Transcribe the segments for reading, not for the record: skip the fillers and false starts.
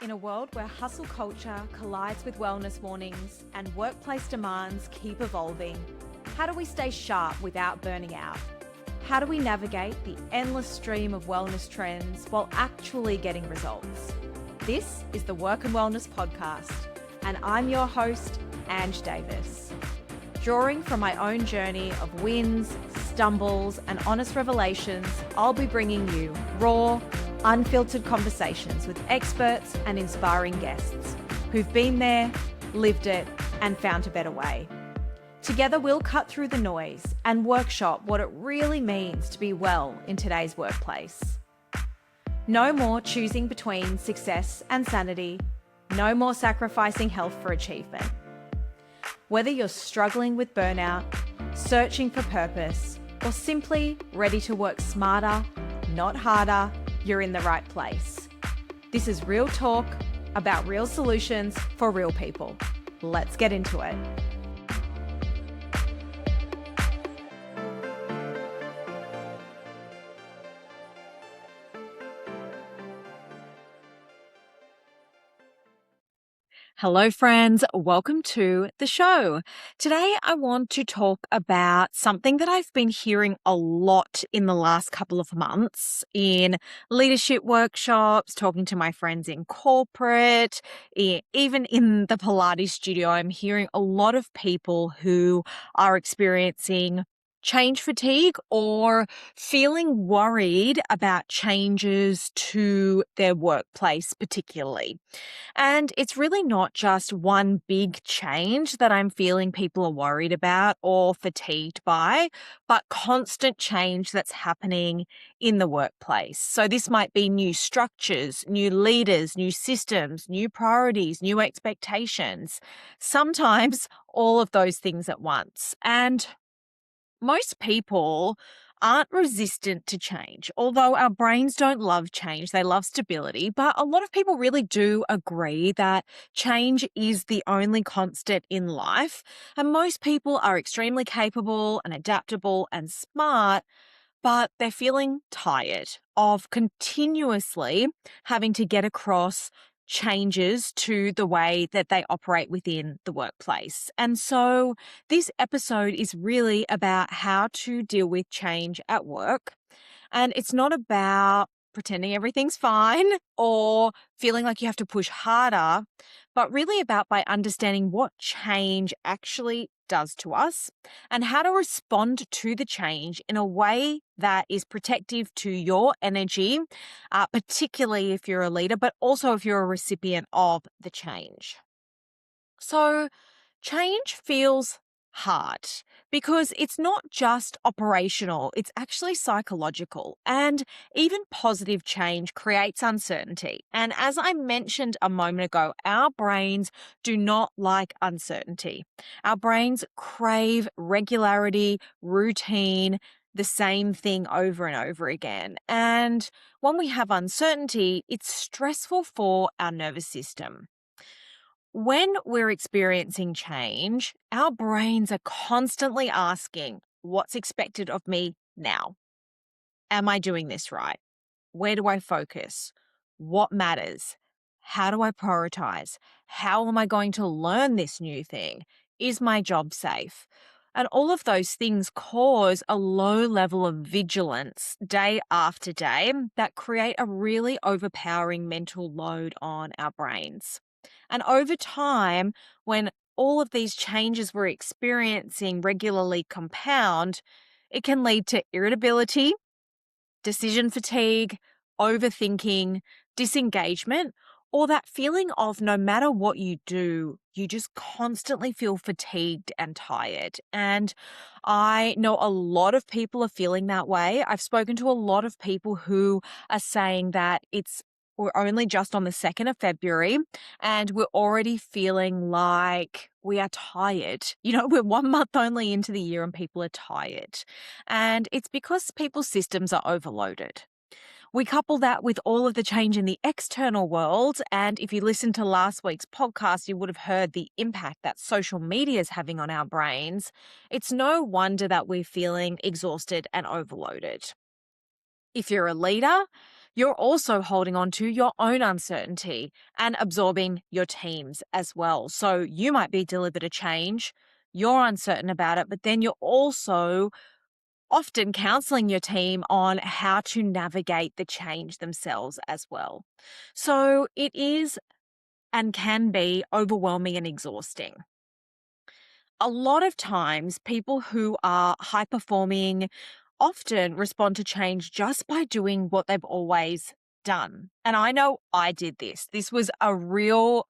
In a world where hustle culture collides with wellness warnings and workplace demands keep evolving, how do we stay sharp without burning out? How do we navigate the endless stream of wellness trends while actually getting results? This is the Work and Wellness Podcast, and I'm your host, Ange Davis. Drawing from my own journey of wins, stumbles, and honest revelations, I'll be bringing you raw, unfiltered conversations with experts and inspiring guests who've been there, lived it, and found a better way. Together, we'll cut through the noise and workshop what it really means to be well in today's workplace. No more choosing between success and sanity. No more sacrificing health for achievement. Whether you're struggling with burnout, searching for purpose, or simply ready to work smarter, not harder, you're in the right place. This is real talk about real solutions for real people. Let's get into it. Hello, friends. Welcome to the show. Today, I want to talk about something that I've been hearing a lot in the last couple of months in leadership workshops, talking to my friends in corporate, even in the Pilates studio. I'm hearing a lot of people who are experiencing change fatigue or feeling worried about changes to their workplace particularly. And it's really not just one big change that I'm feeling people are worried about or fatigued by, but constant change that's happening in the workplace. So this might be new structures, new leaders, new systems, new priorities, new expectations, sometimes all of those things at once. And most people aren't resistant to change, although our brains don't love change, they love stability. But a lot of people really do agree that change is the only constant in life. And most people are extremely capable and adaptable and smart, but they're feeling tired of continuously having to get across changes to the way that they operate within the workplace. And so this episode is really about how to deal with change at work. And it's not about pretending everything's fine or feeling like you have to push harder, but really about by understanding what change actually does to us and how to respond to the change in a way that is protective to your energy, particularly if you're a leader, but also if you're a recipient of the change. So change feels hard because it's not just operational, it's actually psychological. And even positive change creates uncertainty. And as I mentioned a moment ago, our brains do not like uncertainty. Our brains crave regularity, routine, the same thing over and over again. And when we have uncertainty, it's stressful for our nervous system. When we're experiencing change, our brains are constantly asking, what's expected of me now? Am I doing this right? Where do I focus? What matters? How do I prioritize? How am I going to learn this new thing? Is my job safe? And all of those things cause a low level of vigilance day after day that create a really overpowering mental load on our brains. And over time, when all of these changes we're experiencing regularly compound, it can lead to irritability, decision fatigue, overthinking, disengagement, or that feeling of no matter what you do, you just constantly feel fatigued and tired. And I know a lot of people are feeling that way. I've spoken to a lot of people who are saying that we're only just on the 2nd of February and we're already feeling like we are tired. We're 1 month only into the year and people are tired. And it's because people's systems are overloaded. We couple that with all of the change in the external world. And if you listened to last week's podcast, you would have heard the impact that social media is having on our brains. It's no wonder that we're feeling exhausted and overloaded. If you're a leader, you're also holding on to your own uncertainty and absorbing your team's as well. So you might be delivered a change, you're uncertain about it, but then you're also often counseling your team on how to navigate the change themselves as well. So it is and can be overwhelming and exhausting. A lot of times, people who are high performing often respond to change just by doing what they've always done. And I know I did this. This was a real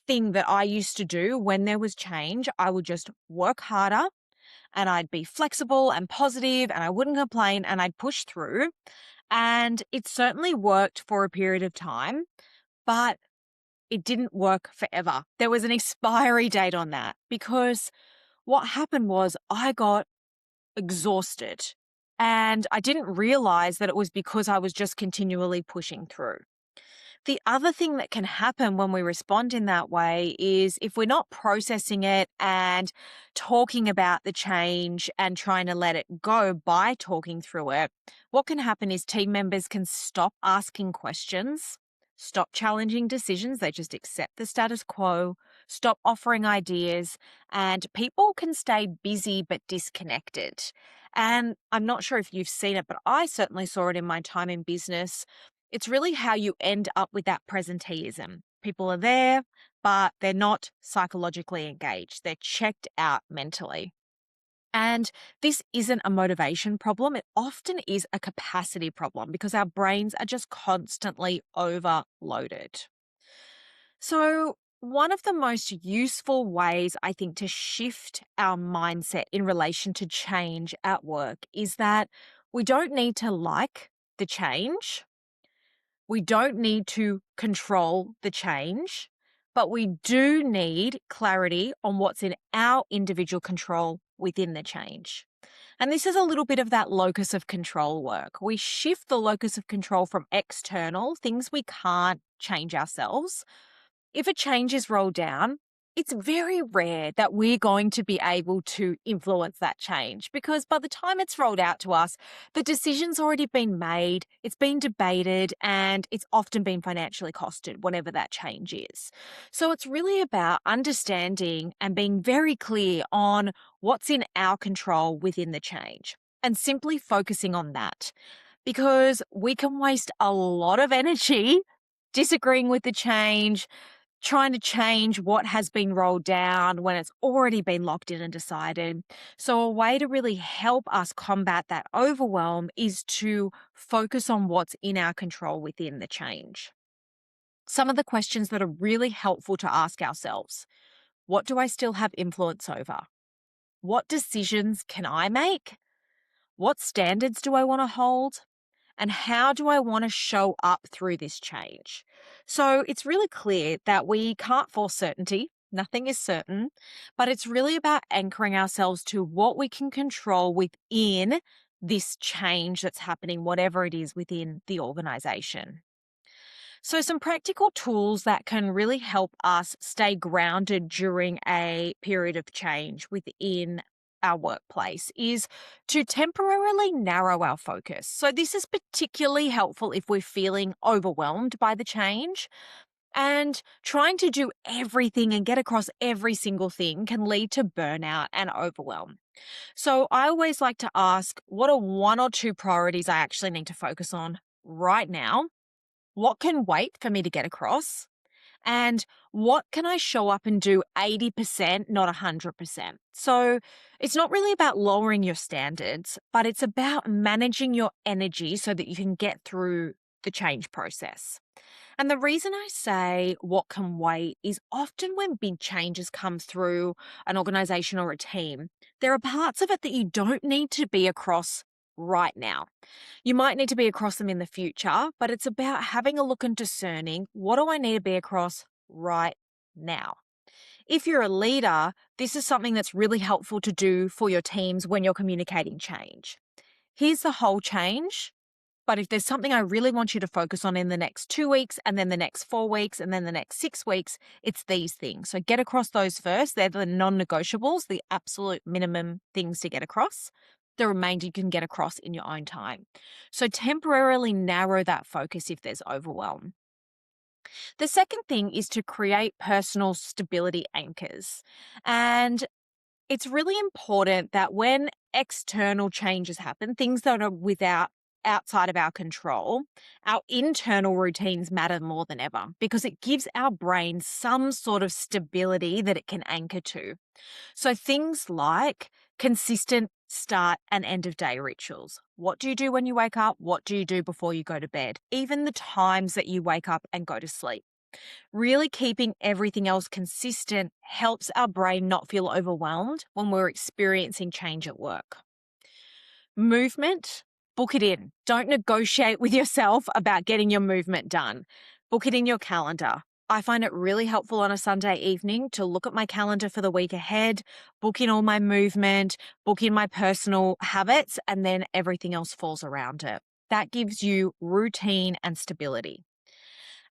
thing that I used to do when there was change. I would just work harder and I'd be flexible and positive and I wouldn't complain and I'd push through. And it certainly worked for a period of time, but it didn't work forever. There was an expiry date on that because what happened was I got exhausted and I didn't realize that it was because I was just continually pushing through. The other thing that can happen when we respond in that way is if we're not processing it and talking about the change and trying to let it go by talking through it, what can happen is team members can stop asking questions, stop challenging decisions. They just accept the status quo, stop offering ideas, and people can stay busy but disconnected. And I'm not sure if you've seen it, but I certainly saw it in my time in business. It's really how you end up with that presenteeism. People are there, but they're not psychologically engaged. They're checked out mentally. And this isn't a motivation problem. It often is a capacity problem because our brains are just constantly overloaded. So, one of the most useful ways I think to shift our mindset in relation to change at work is that we don't need to like the change. We don't need to control the change, but we do need clarity on what's in our individual control within the change. And this is a little bit of that locus of control work. We shift the locus of control from external, things we can't change ourselves. If a change is rolled down, it's very rare that we're going to be able to influence that change because by the time it's rolled out to us, the decision's already been made, it's been debated, and it's often been financially costed, whatever that change is. So it's really about understanding and being very clear on what's in our control within the change and simply focusing on that because we can waste a lot of energy disagreeing with the change, trying to change what has been rolled down when it's already been locked in and decided. So, a way to really help us combat that overwhelm is to focus on what's in our control within the change. Some of the questions that are really helpful to ask ourselves: what do I still have influence over? What decisions can I make? What standards do I want to hold? And how do I want to show up through this change? So it's really clear that we can't force certainty. Nothing is certain, but it's really about anchoring ourselves to what we can control within this change that's happening, whatever it is within the organization. So, some practical tools that can really help us stay grounded during a period of change within our workplace is to temporarily narrow our focus. So, this is particularly helpful if we're feeling overwhelmed by the change. And trying to do everything and get across every single thing can lead to burnout and overwhelm. So, I always like to ask, what are one or two priorities I actually need to focus on right now? What can wait for me to get across? And what can I show up and do 80%, not 100%? So it's not really about lowering your standards, but it's about managing your energy so that you can get through the change process. And the reason I say what can wait is often when big changes come through an organization or a team, there are parts of it that you don't need to be across right now. You might need to be across them in the future, but it's about having a look and discerning what do I need to be across right now. If you're a leader, this is something that's really helpful to do for your teams when you're communicating change. Here's the whole change, but if there's something I really want you to focus on in the next 2 weeks, and then the next 4 weeks, and then the next 6 weeks, it's these things. So get across those first. They're the non negotiables, the absolute minimum things to get across. The remainder you can get across in your own time. So temporarily narrow that focus if there's overwhelm. The second thing is to create personal stability anchors. And it's really important that when external changes happen, things that are outside of our control, our internal routines matter more than ever because it gives our brain some sort of stability that it can anchor to. So things like consistent start and end of day rituals. What do you do when you wake up? What do you do before you go to bed? Even the times that you wake up and go to sleep. Really keeping everything else consistent helps our brain not feel overwhelmed when we're experiencing change at work. Movement, book it in. Don't negotiate with yourself about getting your movement done. Book it in your calendar. I find it really helpful on a Sunday evening to look at my calendar for the week ahead, book in all my movement, book in my personal habits, and then everything else falls around it. That gives you routine and stability.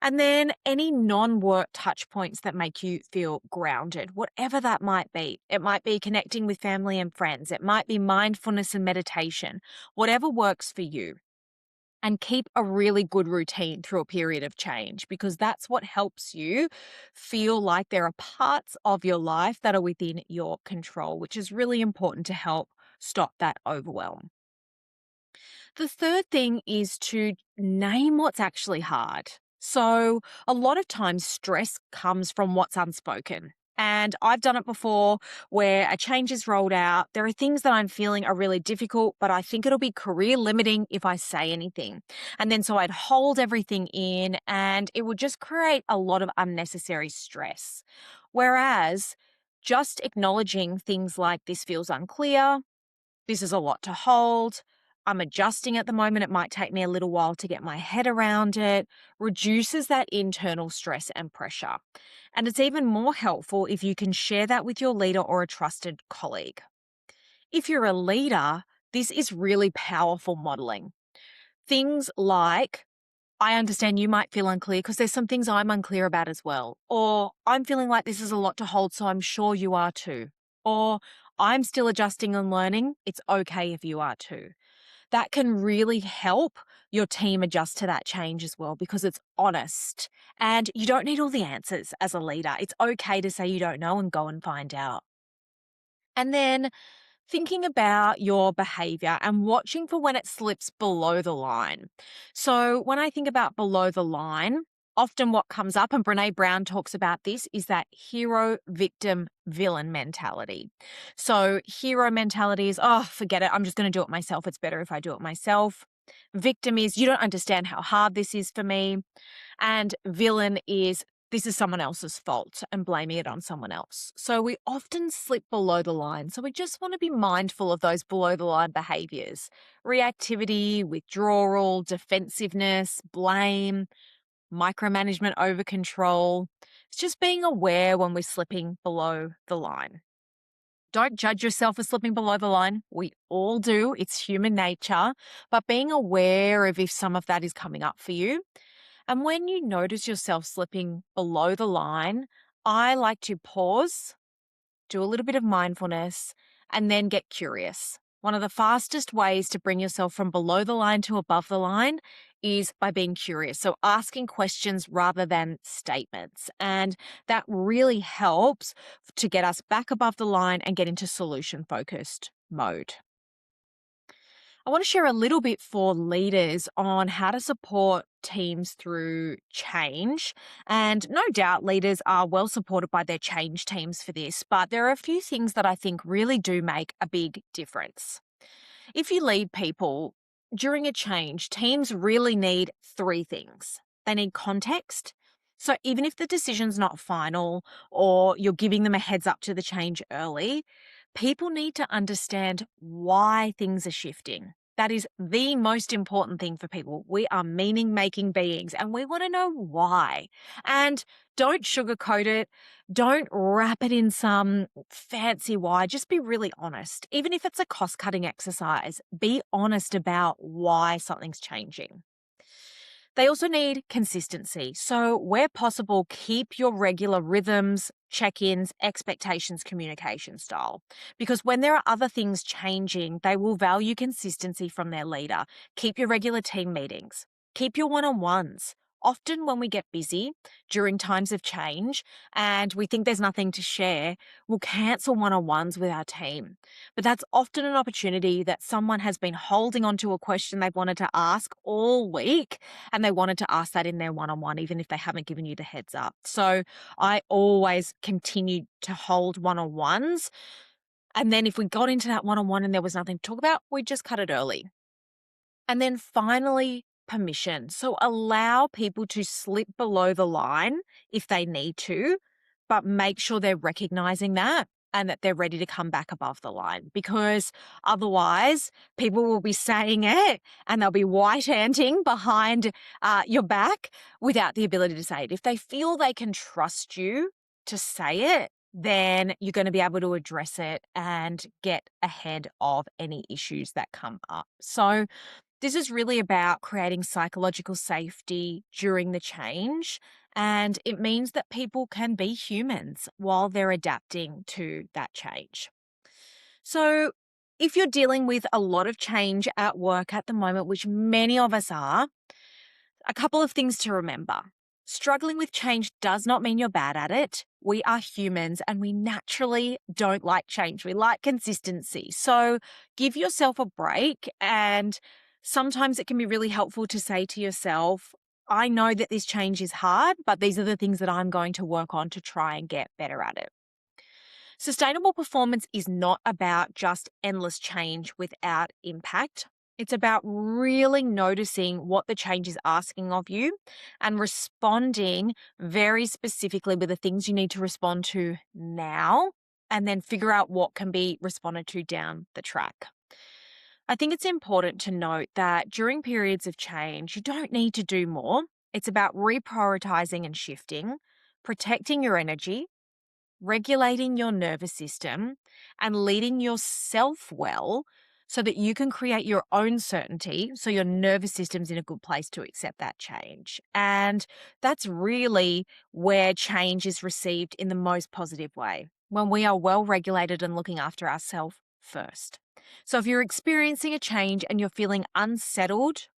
And then any non-work touch points that make you feel grounded, whatever that might be. It might be connecting with family and friends. It might be mindfulness and meditation, whatever works for you. And keep a really good routine through a period of change because that's what helps you feel like there are parts of your life that are within your control, which is really important to help stop that overwhelm. The third thing is to name what's actually hard. So, a lot of times stress comes from what's unspoken. And I've done it before where a change is rolled out. There are things that I'm feeling are really difficult, but I think it'll be career limiting if I say anything. And then so I'd hold everything in and it would just create a lot of unnecessary stress. Whereas just acknowledging things like this feels unclear, this is a lot to hold. I'm adjusting at the moment. It might take me a little while to get my head around it, reduces that internal stress and pressure. And it's even more helpful if you can share that with your leader or a trusted colleague. If you're a leader, this is really powerful modeling. Things like, I understand you might feel unclear because there's some things I'm unclear about as well. Or I'm feeling like this is a lot to hold, so I'm sure you are too. Or I'm still adjusting and learning. It's okay if you are too. That can really help your team adjust to that change as well because it's honest and you don't need all the answers as a leader. It's okay to say you don't know and go and find out. And then thinking about your behavior and watching for when it slips below the line. So, when I think about below the line, often what comes up, and Brene Brown talks about this, is that hero, victim, villain mentality. So, hero mentality is, oh, forget it. I'm just going to do it myself. It's better if I do it myself. Victim is, you don't understand how hard this is for me. And villain is, this is someone else's fault and blaming it on someone else. So we often slip below the line. So we just want to be mindful of those below the line behaviors: reactivity, withdrawal, defensiveness, blame, micromanagement, over control. It's just being aware when we're slipping below the line. Don't judge yourself for slipping below the line. We all do. It's human nature. But being aware of if some of that is coming up for you. And when you notice yourself slipping below the line, I like to pause, do a little bit of mindfulness, and then get curious. One of the fastest ways to bring yourself from below the line to above the line is by being curious. So asking questions rather than statements. And that really helps to get us back above the line and get into solution focused mode. I want to share a little bit for leaders on how to support teams through change. And no doubt leaders are well supported by their change teams for this, but there are a few things that I think really do make a big difference. If you lead people during a change, teams really need three things. They need context. So even if the decision's not final or you're giving them a heads up to the change early, people need to understand why things are shifting. That is the most important thing for people. We are meaning making beings and we want to know why. And don't sugarcoat it. Don't wrap it in some fancy why. Just be really honest. Even if it's a cost cutting exercise, be honest about why something's changing. They also need consistency. So, where possible, keep your regular rhythms, check ins, expectations, communication style. Because when there are other things changing, they will value consistency from their leader. Keep your regular team meetings, keep your one on ones. Often, when we get busy during times of change and we think there's nothing to share, we'll cancel one on ones with our team. But that's often an opportunity that someone has been holding on to a question they've wanted to ask all week, and they wanted to ask that in their one on one, even if they haven't given you the heads up. So I always continued to hold one on ones. And then if we got into that one on one and there was nothing to talk about, we'd just cut it early. And then finally, permission. So allow people to slip below the line if they need to, but make sure they're recognizing that and that they're ready to come back above the line, because otherwise people will be saying it and they'll be white anting behind your back without the ability to say it. If they feel they can trust you to say it, then you're going to be able to address it and get ahead of any issues that come up. So this is really about creating psychological safety during the change, and it means that people can be humans while they're adapting to that change. So, if you're dealing with a lot of change at work at the moment, which many of us are, a couple of things to remember. Struggling with change does not mean you're bad at it. We are humans and we naturally don't like change. We like consistency. So give yourself a break, and sometimes it can be really helpful to say to yourself, I know that this change is hard, but these are the things that I'm going to work on to try and get better at it. Sustainable performance is not about just endless change without impact. It's about really noticing what the change is asking of you and responding very specifically with the things you need to respond to now, and then figure out what can be responded to down the track. I think it's important to note that during periods of change, you don't need to do more. It's about reprioritizing and shifting, protecting your energy, regulating your nervous system, and leading yourself well so that you can create your own certainty so your nervous system's in a good place to accept that change. And that's really where change is received in the most positive way, when we are well regulated and looking after ourselves first. So if you're experiencing a change and you're feeling unsettled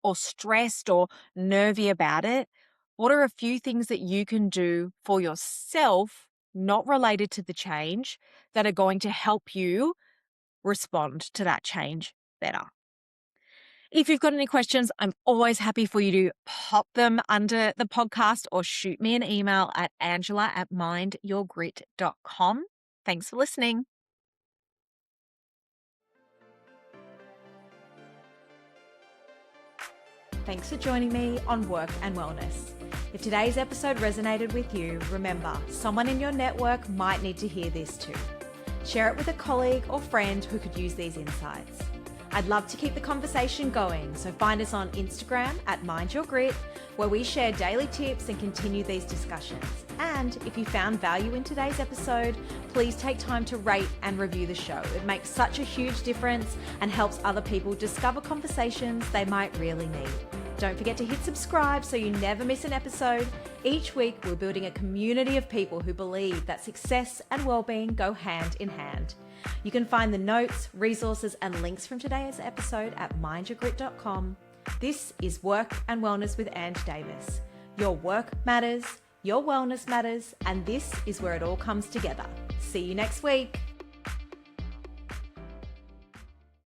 or stressed or nervy about it, what are a few things that you can do for yourself, not related to the change, that are going to help you respond to that change better? If you've got any questions, I'm always happy for you to pop them under the podcast or shoot me an email at angela@mindyourgrit.com. Thanks for listening. Thanks for joining me on Work and Wellness. If today's episode resonated with you, remember, someone in your network might need to hear this too. Share it with a colleague or friend who could use these insights. I'd love to keep the conversation going, so find us on Instagram at Mind Your Grit, where we share daily tips and continue these discussions. And if you found value in today's episode, please take time to rate and review the show. It makes such a huge difference and helps other people discover conversations they might really need. Don't forget to hit subscribe so you never miss an episode. Each week, we're building a community of people who believe that success and well-being go hand in hand. You can find the notes, resources, and links from today's episode at mindyourgrit.com. This is Work and Wellness with Ange Davis. Your work matters, your wellness matters, and this is where it all comes together. See you next week.